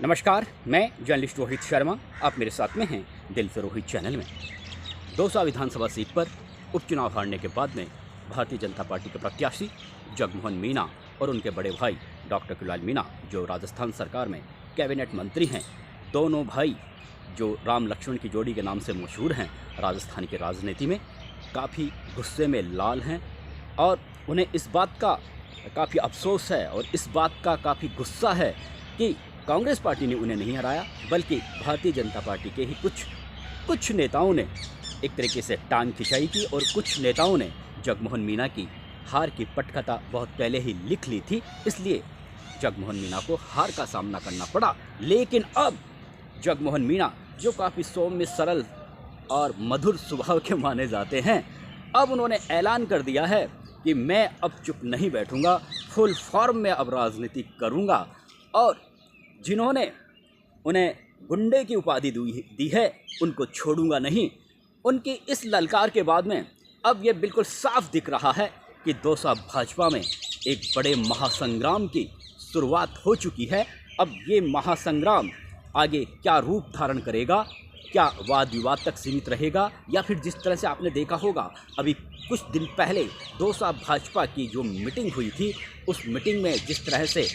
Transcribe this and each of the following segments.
नमस्कार, मैं जर्नलिस्ट रोहित शर्मा। आप मेरे साथ में हैं दिल से रोहित चैनल में। दौसा विधानसभा सीट पर उपचुनाव हारने के बाद में भारतीय जनता पार्टी के प्रत्याशी जगमोहन मीणा और उनके बड़े भाई डॉक्टर कुणाल मीणा, जो राजस्थान सरकार में कैबिनेट मंत्री हैं, दोनों भाई जो राम लक्ष्मण की जोड़ी के नाम से मशहूर हैं राजस्थान की राजनीति में, काफ़ी गुस्से में लाल हैं और उन्हें इस बात का काफ़ी अफसोस है और इस बात का काफ़ी गुस्सा है कि कांग्रेस पार्टी ने उन्हें नहीं हराया, बल्कि भारतीय जनता पार्टी के ही कुछ नेताओं ने एक तरीके से टांग खिंचाई की और कुछ नेताओं ने जगमोहन मीणा की हार की पटकथा बहुत पहले ही लिख ली थी। इसलिए जगमोहन मीणा को हार का सामना करना पड़ा। लेकिन अब जगमोहन मीणा, जो काफ़ी सौम्य, सरल और मधुर स्वभाव के माने जाते हैं, अब उन्होंने ऐलान कर दिया है कि मैं अब चुप नहीं बैठूंगा, फुल फॉर्म में अब राजनीति करूंगा। और जिन्होंने उन्हें गुंडे की उपाधि दी है, उनको छोड़ूंगा नहीं। उनकी इस ललकार के बाद में अब ये बिल्कुल साफ दिख रहा है कि दौसा भाजपा में एक बड़े महासंग्राम की शुरुआत हो चुकी है। अब ये महासंग्राम आगे क्या रूप धारण करेगा, क्या वाद विवाद तक सीमित रहेगा, या फिर जिस तरह से आपने देखा होगा अभी कुछ दिन पहले दौसा भाजपा की जो मीटिंग हुई थी, उस मीटिंग में जिस तरह से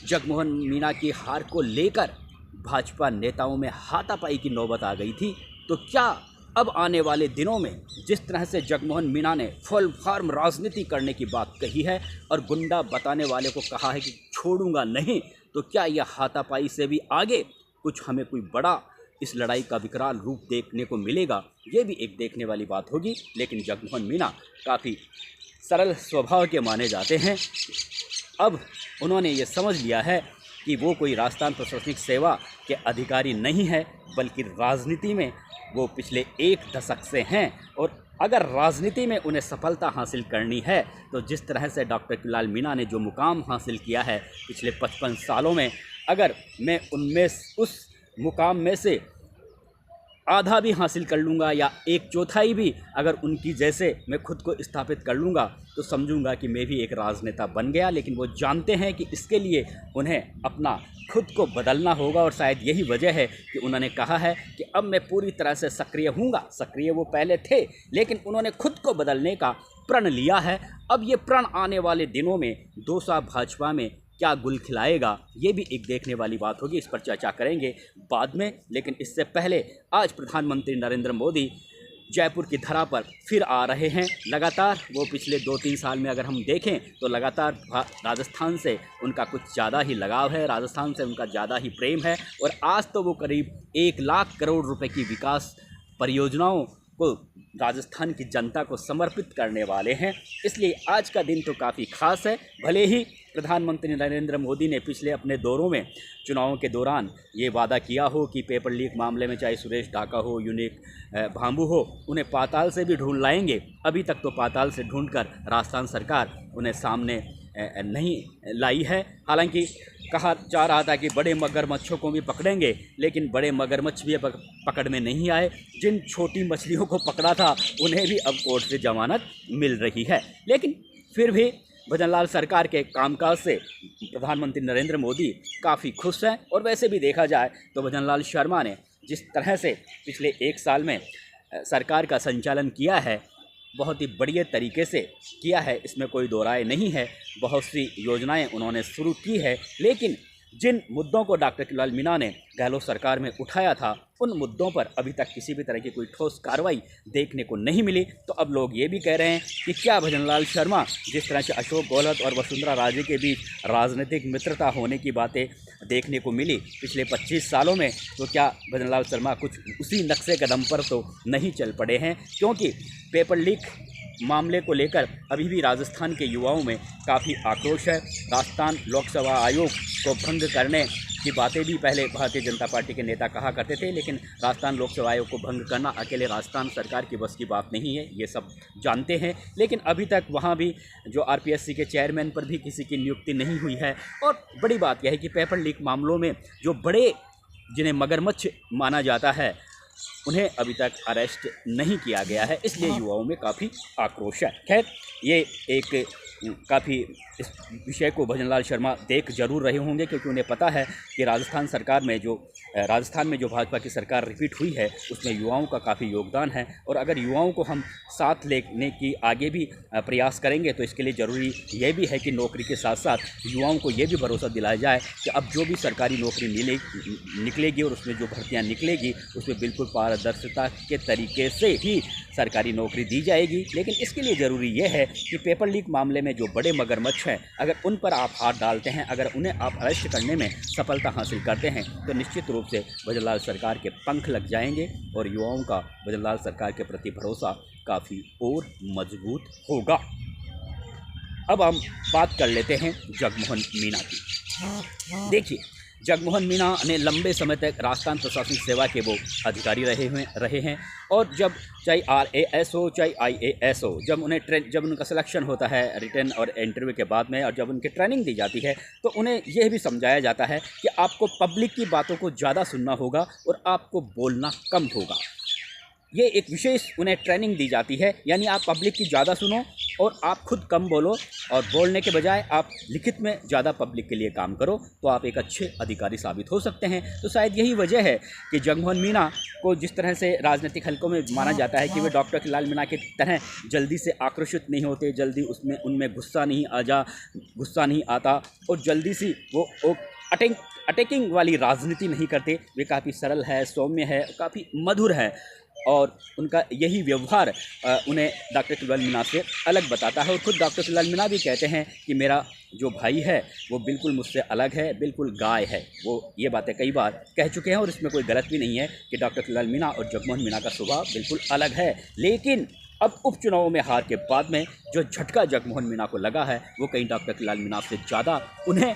जगमोहन मीणा की हार को लेकर भाजपा नेताओं में हाथापाई की नौबत आ गई थी, तो क्या अब आने वाले दिनों में जिस तरह से जगमोहन मीणा ने फुल फॉर्म राजनीति करने की बात कही है और गुंडा बताने वाले को कहा है कि छोड़ूंगा नहीं, तो क्या यह हाथापाई से भी आगे कुछ हमें कोई बड़ा इस लड़ाई का विकराल रूप देखने को मिलेगा? ये भी एक देखने वाली बात होगी। लेकिन जगमोहन मीणा काफ़ी सरल स्वभाव के माने जाते हैं। अब उन्होंने ये समझ लिया है कि वो कोई राजस्थान प्रशासनिक सेवा के अधिकारी नहीं है, बल्कि राजनीति में वो पिछले एक दशक से हैं। और अगर राजनीति में उन्हें सफलता हासिल करनी है, तो जिस तरह से डॉक्टर कुणाल मीणा ने जो मुकाम हासिल किया है पिछले 55 सालों में, अगर मैं उनमें उस मुकाम में से आधा भी हासिल कर लूँगा या एक चौथाई भी अगर उनकी जैसे मैं खुद को स्थापित कर लूँगा, तो समझूंगा कि मैं भी एक राजनेता बन गया। लेकिन वो जानते हैं कि इसके लिए उन्हें अपना खुद को बदलना होगा और शायद यही वजह है कि उन्होंने कहा है कि अब मैं पूरी तरह से सक्रिय हूँगा। सक्रिय वो पहले थे, लेकिन उन्होंने खुद को बदलने का प्रण लिया है। अब ये प्रण आने वाले दिनों में दौसा भाजपा में क्या गुल खिलाएगा, ये भी एक देखने वाली बात होगी। इस पर चर्चा करेंगे बाद में। लेकिन इससे पहले आज प्रधानमंत्री नरेंद्र मोदी जयपुर की धरा पर फिर आ रहे हैं। लगातार वो पिछले 2-3 साल में अगर हम देखें तो लगातार राजस्थान से उनका कुछ ज़्यादा ही लगाव है, राजस्थान से उनका ज़्यादा ही प्रेम है। और आज तो वो करीब 1 लाख करोड़ रुपए की विकास परियोजनाओं को राजस्थान की जनता को समर्पित करने वाले हैं। इसलिए आज का दिन तो काफ़ी खास है। भले ही प्रधानमंत्री नरेंद्र मोदी ने पिछले अपने दौरों में चुनावों के दौरान ये वादा किया हो कि पेपर लीक मामले में चाहे सुरेश ढाका हो, यूनिक भांबू हो, उन्हें पाताल से भी ढूंढ लाएंगे। अभी तक तो पाताल से ढूंढकर राजस्थान सरकार उन्हें सामने नहीं लाई है। हालांकि कहा जा रहा था कि बड़े मगरमच्छों को भी पकड़ेंगे, लेकिन बड़े मगरमच्छ भी पकड़ में नहीं आए। जिन छोटी मछलियों को पकड़ा था उन्हें भी अब कोर्ट से जमानत मिल रही है। लेकिन फिर भी भजनलाल सरकार के कामकाज से प्रधानमंत्री नरेंद्र मोदी काफ़ी खुश हैं। और वैसे भी देखा जाए तो भजनलाल शर्मा ने जिस तरह से पिछले 1 साल में सरकार का संचालन किया है, बहुत ही बढ़िया तरीके से किया है, इसमें कोई दो राय नहीं है। बहुत सी योजनाएं उन्होंने शुरू की है, लेकिन जिन मुद्दों को डॉक्टर कुणाल मीणा ने गहलोत सरकार में उठाया था, उन मुद्दों पर अभी तक किसी भी तरह की कोई ठोस कार्रवाई देखने को नहीं मिली। तो अब लोग ये भी कह रहे हैं कि क्या भजनलाल शर्मा, जिस तरह से अशोक गहलोत और वसुंधरा राजे के बीच राजनीतिक मित्रता होने की बातें देखने को मिली पिछले 25 सालों में, तो क्या भजनलाल शर्मा कुछ उसी नक्शे कदम पर तो नहीं चल पड़े हैं? क्योंकि पेपर लीक मामले को लेकर अभी भी राजस्थान के युवाओं में काफ़ी आक्रोश है। राजस्थान लोकसेवा आयोग को भंग करने की बातें भी पहले भारतीय जनता पार्टी के नेता कहा करते थे, लेकिन राजस्थान लोकसेवा आयोग को भंग करना अकेले राजस्थान सरकार की बस की बात नहीं है, ये सब जानते हैं। लेकिन अभी तक वहाँ भी जो आरपीएससी के चेयरमैन पर भी किसी की नियुक्ति नहीं हुई है। और बड़ी बात यह है कि पेपर लीक मामलों में जो बड़े, जिन्हें मगरमच्छ माना जाता है, उन्हें अभी तक अरेस्ट नहीं किया गया है। इसलिए युवाओं में काफ़ी आक्रोश है। खैर, ये एक काफ़ी इस विषय को भजनलाल शर्मा देख जरूर रहे होंगे, क्योंकि उन्हें पता है कि राजस्थान में जो भाजपा की सरकार रिपीट हुई है उसमें युवाओं का काफ़ी योगदान है। और अगर युवाओं को हम साथ लेने की आगे भी प्रयास करेंगे तो इसके लिए ज़रूरी यह भी है कि नौकरी के साथ साथ युवाओं को ये भी भरोसा दिलाया जाए कि अब जो भी सरकारी नौकरी निकलेगी और उसमें जो भर्तियाँ निकलेगी उसमें बिल्कुल पारदर्शिता के तरीके से ही सरकारी नौकरी दी जाएगी। लेकिन इसके लिए ज़रूरी यह है कि पेपर लीक मामले में जो बड़े मगरमच्छ हैं, अगर उन पर आप हाथ डालते हैं, अगर उन्हें आप अरेस्ट करने में सफलता हासिल करते हैं तो निश्चित रूप से भजनलाल सरकार के पंख लग जाएंगे और युवाओं का भजनलाल सरकार के प्रति भरोसा काफ़ी और मजबूत होगा। अब हम बात कर लेते हैं जगमोहन मीना की। देखिए, जगमोहन मीना ने लंबे समय तक राजस्थान प्रशासनिक सेवा के वो अधिकारी रहे हैं और जब चाहे RAS हो चाहे IAS हो, जब उनका सिलेक्शन होता है रिटर्न और इंटरव्यू के बाद में और जब उनकी ट्रेनिंग दी जाती है तो उन्हें यह भी समझाया जाता है कि आपको पब्लिक की बातों को ज़्यादा सुनना होगा और आपको बोलना कम होगा। ये एक विशेष उन्हें ट्रेनिंग दी जाती है, यानी आप पब्लिक की ज़्यादा सुनो और आप खुद कम बोलो और बोलने के बजाय आप लिखित में ज़्यादा पब्लिक के लिए काम करो तो आप एक अच्छे अधिकारी साबित हो सकते हैं। तो शायद यही वजह है कि जगमोहन मीना को जिस तरह से राजनीतिक हलकों में माना जाता है कि वे डॉक्टर किलाल मीना की तरह जल्दी से आक्रोशित नहीं होते, जल्दी उनमें गुस्सा नहीं आता और जल्दी सी वो अटैकिंग वाली राजनीति नहीं करते। वे काफ़ी सरल है, सौम्य है, काफ़ी मधुर है और उनका यही व्यवहार उन्हें डॉक्टर किलाल मीना से अलग बताता है। और खुद डॉक्टर किलाल मीना भी कहते हैं कि मेरा जो भाई है वो बिल्कुल मुझसे अलग है, बिल्कुल गाय है। वो ये बातें कई बार कह चुके हैं और इसमें कोई गलत भी नहीं है कि डॉक्टर किलाल मीना और जगमोहन मीना का स्वभाव बिल्कुल अलग है। लेकिन अब उपचुनाव में हार के बाद में जो झटका जगमोहन मीना को लगा है वो कहीं डॉक्टर किलाल मीना से ज़्यादा उन्हें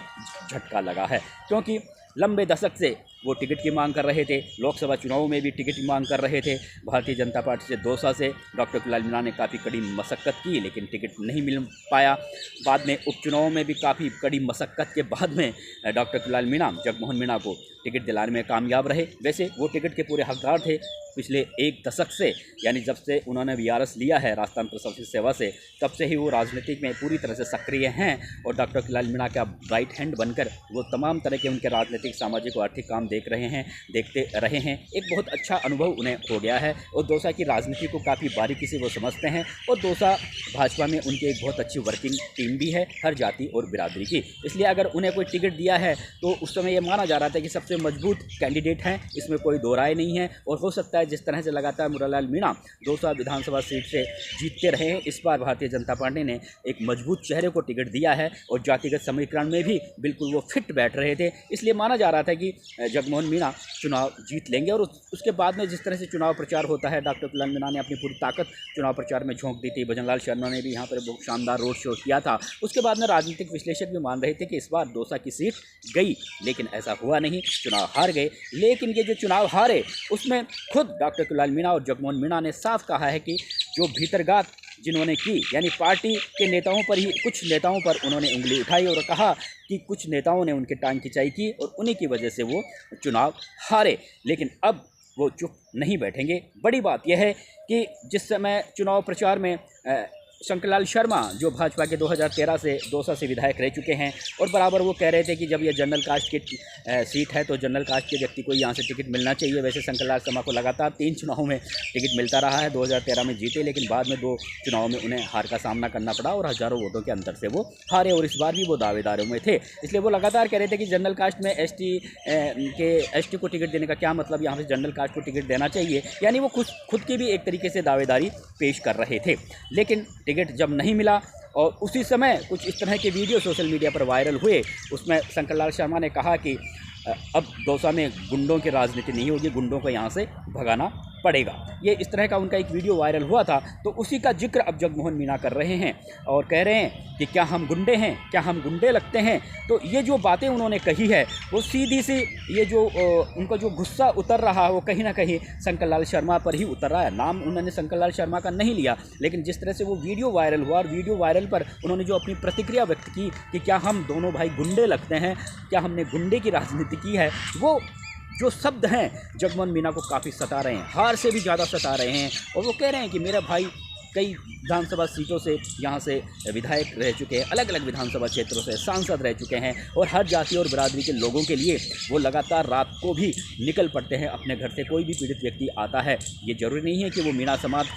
झटका लगा है, क्योंकि लंबे दशक से वो टिकट की मांग कर रहे थे। लोकसभा चुनाव में भी टिकट की मांग कर रहे थे। भारतीय जनता पार्टी से दौसा से डॉक्टर किलाल मीना ने काफ़ी कड़ी मशक्क़त की लेकिन टिकट नहीं मिल पाया। बाद में उपचुनाव में भी काफ़ी कड़ी मशक्क़त के बाद में डॉक्टर किलाल मीना जगमोहन मीना को टिकट दिलाने में कामयाब रहे। वैसे वो टिकट के पूरे हकदार थे पिछले एक दशक से, यानी जब से उन्होंने VRS लिया है राजस्थान प्रशासनिक सेवा से तब से ही वो राजनीतिक में पूरी तरह से सक्रिय हैं और डॉक्टर किलाल मीना का राइट हैंड बनकर वो तमाम तरह के उनके राजनीतिक, सामाजिक और आर्थिक काम देखते रहे हैं। एक बहुत अच्छा अनुभव उन्हें हो गया है और दौसा की राजनीति को काफ़ी बारीकी से वो समझते हैं और दौसा भाजपा में उनकी एक बहुत अच्छी वर्किंग टीम भी है हर जाति और बिरादरी की। इसलिए अगर उन्हें कोई टिकट दिया है तो उस समय ये माना जा रहा था कि सबसे मजबूत कैंडिडेट हैं, इसमें कोई दो राय नहीं है। और हो सकता है जिस तरह से लगातार मुरारलाल मीणा दौसा विधानसभा सीट से जीतते रहे हैं, इस बार भारतीय जनता पार्टी ने एक मजबूत चेहरे को टिकट दिया है और जातिगत समीकरण में भी बिल्कुल वो फिट बैठ रहे थे। इसलिए माना जा रहा था कि जगमोहन मीणा चुनाव जीत लेंगे। और उसके बाद में जिस तरह से चुनाव प्रचार होता है, डॉक्टर किलाल मीणा ने अपनी पूरी ताकत चुनाव प्रचार में झोंक दी थी। भजनलाल शर्मा ने भी यहाँ पर बहुत शानदार रोड शो किया था। उसके बाद में राजनीतिक विश्लेषक भी मान रहे थे कि इस बार दौसा की सीट गई, लेकिन ऐसा हुआ नहीं, चुनाव हार गए। लेकिन ये जो चुनाव हारे उसमें खुद डॉक्टर किलाल मीणा और जगमोहन मीणा ने साफ कहा है कि जो भीतरगात जिन्होंने की, यानी पार्टी के नेताओं पर ही, कुछ नेताओं पर उन्होंने उंगली उठाई और कहा कि कुछ नेताओं ने उनके टांग खिंचाई की और उन्हीं की वजह से वो चुनाव हारे। लेकिन अब वो चुप नहीं बैठेंगे। बड़ी बात यह है कि जिस समय चुनाव प्रचार में शंकरलाल शर्मा जो भाजपा के 2013 से दौसा से विधायक रह चुके हैं और बराबर वो कह रहे थे कि जब ये जनरल कास्ट की सीट है तो जनरल कास्ट के व्यक्ति को यहाँ से टिकट मिलना चाहिए। वैसे शंकरलाल शर्मा को लगातार 3 चुनावों में टिकट मिलता रहा है। 2013 में जीते लेकिन बाद में 2 चुनावों में उन्हें हार का सामना करना पड़ा और हज़ारों वोटों के अंतर से वो हारे और इस बार भी वो दावेदारों में थे। इसलिए वो लगातार कह रहे थे कि जनरल कास्ट में एसटी को टिकट देने का क्या मतलब, यहाँ से जनरल कास्ट को टिकट देना चाहिए। यानी वो खुद की भी एक तरीके से दावेदारी पेश कर रहे थे। लेकिन टिकट जब नहीं मिला और उसी समय कुछ इस तरह के वीडियो सोशल मीडिया पर वायरल हुए, उसमें शंकरलाल शर्मा ने कहा कि अब दौसा में गुंडों की राजनीति नहीं होगी, गुंडों को यहाँ से भगाना पड़ेगा। ये इस तरह का उनका एक वीडियो वायरल हुआ था। तो उसी का जिक्र अब जगमोहन मीणा कर रहे हैं और कह रहे हैं कि क्या हम गुंडे हैं, क्या हम गुंडे लगते हैं। तो ये जो बातें उन्होंने कही है वो सीधी सी, ये जो उनका जो गुस्सा उतर रहा है वो कहीं ना कहीं शंकरलाल शर्मा पर ही उतर रहा है। नाम उन्होंने शंकरलाल शर्मा का नहीं लिया, लेकिन जिस तरह से वो वीडियो वायरल हुआ और वीडियो वायरल पर उन्होंने जो अपनी प्रतिक्रिया व्यक्त की कि क्या हम दोनों भाई गुंडे लगते हैं, क्या हमने गुंडे की राजनीति की है, वो जो शब्द हैं जगमोहन मीणा को काफ़ी सता रहे हैं, हार से भी ज़्यादा सता रहे हैं। और वो कह रहे हैं कि मेरा भाई कई विधानसभा सीटों से यहाँ से विधायक रह चुके हैं, अलग अलग विधानसभा क्षेत्रों से सांसद रह चुके हैं और हर जाति और बिरादरी के लोगों के लिए वो लगातार रात को भी निकल पड़ते हैं अपने घर से। कोई भी पीड़ित व्यक्ति आता है, ये जरूरी नहीं है कि वो मीणा समाज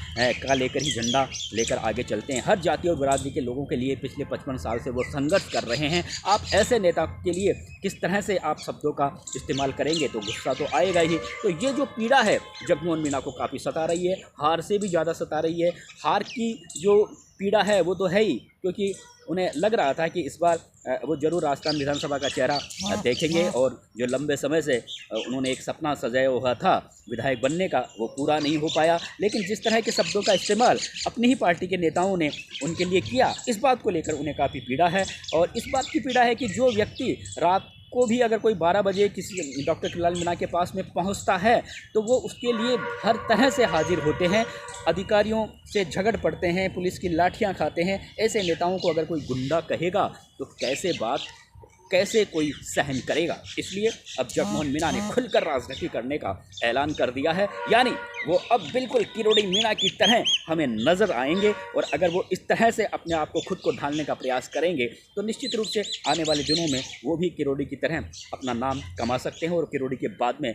का लेकर ही झंडा लेकर आगे चलते हैं। हर जाति और बिरादरी के लोगों के लिए पिछले 55 साल से वो संघर्ष कर रहे हैं। आप ऐसे नेता के लिए किस तरह से आप शब्दों का इस्तेमाल करेंगे तो गुस्सा तो आएगा ही। तो ये जो पीड़ा है जगमोहन मीणा को काफ़ी सता रही है, हार से भी ज़्यादा सता रही है। हार की जो पीड़ा है वो तो है ही, क्योंकि उन्हें लग रहा था कि इस बार वो जरूर राजस्थान विधानसभा का चेहरा देखेंगे और जो लंबे समय से उन्होंने एक सपना सजाया हुआ था विधायक बनने का, वो पूरा नहीं हो पाया। लेकिन जिस तरह के शब्दों का इस्तेमाल अपनी ही पार्टी के नेताओं ने उनके लिए किया, इस बात को लेकर उन्हें काफ़ी पीड़ा है। और इस बात की पीड़ा है कि जो व्यक्ति रात को भी अगर कोई 12 बजे किसी डॉक्टर खिललाल मीणा के पास में पहुंचता है तो वो उसके लिए हर तरह से हाजिर होते हैं, अधिकारियों से झगड़ पड़ते हैं, पुलिस की लाठियां खाते हैं। ऐसे नेताओं को अगर कोई गुंडा कहेगा तो कैसे कोई सहन करेगा। इसलिए अब जगमोहन मीणा ने खुलकर राजनीति करने का ऐलान कर दिया है, यानी वो अब बिल्कुल किरोड़ी मीणा की तरह हमें नज़र आएंगे। और अगर वो इस तरह से अपने आप को खुद को ढालने का प्रयास करेंगे तो निश्चित रूप से आने वाले दिनों में वो भी किरोड़ी की तरह अपना नाम कमा सकते हैं और किरोड़ी के बाद में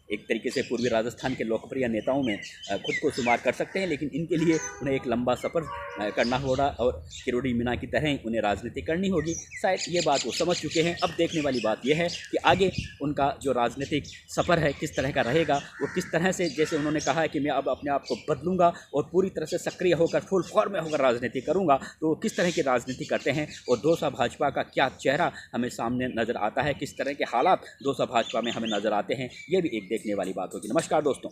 एक तरीके से पूर्वी राजस्थान के लोकप्रिय नेताओं में खुद को शुमार कर सकते हैं। लेकिन इनके लिए उन्हें एक लंबा सफ़र करना होगा और किरोड़ी मीणा की तरह उन्हें राजनीति करनी होगी। शायद ये बात वो समझ चुके हैं। अब देखने वाली बात यह है कि आगे उनका जो राजनीतिक सफ़र है किस तरह का रहेगा, वो किस तरह से, जैसे उन्होंने कहा है कि मैं अब अपने आप को बदलूंगा और पूरी तरह से सक्रिय होकर फुल फॉर्म में होकर राजनीति करूँगा, तो किस तरह की राजनीति करते हैं और दौसा भाजपा का क्या चेहरा हमें सामने नज़र आता है, किस तरह के हालात दौसा भाजपा में हमें नज़र आते हैं, ये भी एक देखने वाली बात होगी। नमस्कार दोस्तों।